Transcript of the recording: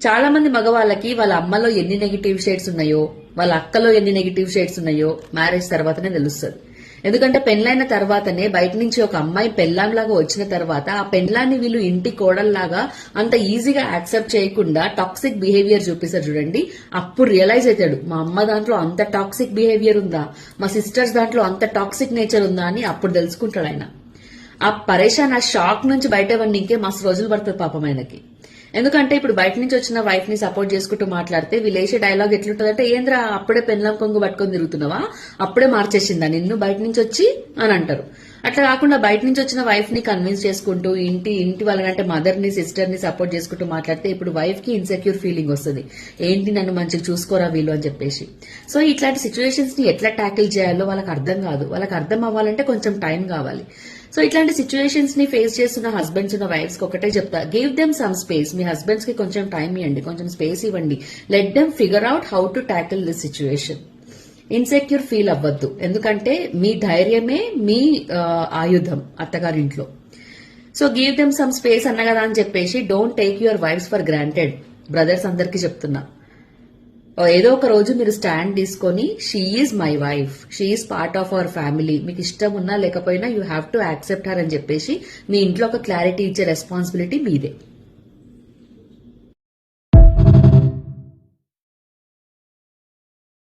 చాలా మంది మగవాళ్ళకి వాళ్ళ అమ్మలో ఎన్ని నెగిటివ్ షేడ్స్ ఉన్నాయో, వాళ్ళ అక్కలో ఎన్ని నెగిటివ్ షేడ్స్ ఉన్నాయో మ్యారేజ్ తర్వాతనే తెలుస్తుంది. ఎందుకంటే పెళ్లైన తర్వాతనే బయట నుంచి ఒక అమ్మాయి పెళ్లాంలాగా వచ్చిన తర్వాత ఆ పెళ్లాన్ని వీళ్ళు ఇంటి కోడల్లాగా అంత ఈజీగా యాక్సెప్ట్ చేయకుండా టాక్సిక్ బిహేవియర్ చూపిస్తారు చూడండి. అప్పుడు రియలైజ్ అవుతాడు, మా అమ్మ దాంట్లో అంత టాక్సిక్ బిహేవియర్ ఉందా, మా సిస్టర్స్ దాంట్లో అంత టాక్సిక్ నేచర్ ఉందా అని అప్పుడు తెలుసుకుంటాడు ఆయన. ఆ పరేషాన్, ఆ షాక్ నుంచి బయటపడికే మస్తు రోజులు పడుతుంది పాపం ఆయనకి. ఎందుకంటే ఇప్పుడు బయట నుంచి వచ్చిన వైఫ్ ని సపోర్ట్ చేసుకుంటూ మాట్లాడితే వీళ్ళేసే డైలాగ్ ఎట్లుంటదంటే, ఏంద్రా అప్పుడే పెన్లం కొంగు పట్టుకొని తిరుగుతున్నావా, అప్పుడే మార్చేసిందా నిన్ను బయట నుంచి వచ్చి అని అంటారు. అట్లా కాకుండా బయట నుంచి వచ్చిన వైఫ్ ని కన్విన్స్ చేసుకుంటూ ఇంటి వాళ్ళంటే మదర్ ని సిస్టర్ ని సపోర్ట్ చేసుకుంటూ మాట్లాడితే ఇప్పుడు వైఫ్ కి ఇన్సెక్యూర్ ఫీలింగ్ వస్తుంది, ఏంటి నన్ను మంచిగా చూసుకోరా వీళ్ళు అని చెప్పేసి. సో ఇట్లాంటి సిచ్యువేషన్స్ ని ఎట్లా ట్యాకిల్ చేయాలో వాళ్ళకి అర్థం కాదు. వాళ్ళకి అర్థం అవ్వాలంటే కొంచెం టైం కావాలి. సో ఇట్లాంటి సిచ్యువేషన్స్ ని ఫేస్ చేస్తున్న హస్బెండ్స్ ఉన్న వైఫ్స్ కి ఒకటే చెప్తా, గివ్ దెమ్ సమ్ స్పేస్. మీ హస్బెండ్స్ కి కొంచెం టైం ఇవ్వండి, కొంచెం స్పేస్ ఇవ్వండి. Let them figure out how to tackle this situation. Insecure feel అవ్వద్దు, ఎందుకంటే మీ ధైర్యమే మీ ఆయుధం అత్తగారింట్లో. So give them some space అన్న కదా అని చెప్పేసి don't take your wives for granted. Brothers అందరికీ చెప్తున్నా, ఏదో ఒక రోజు మీరు స్టాండ్ తీసుకొని she is my wife, she is part of our family, మీకు ఇష్టం ఉన్నా లేకపోయినా you have to accept her అని చెప్పేసి మీ ఇంట్లో ఒక క్లారిటీ ఇచ్చే రెస్పాన్సిబిలిటీ మీదే.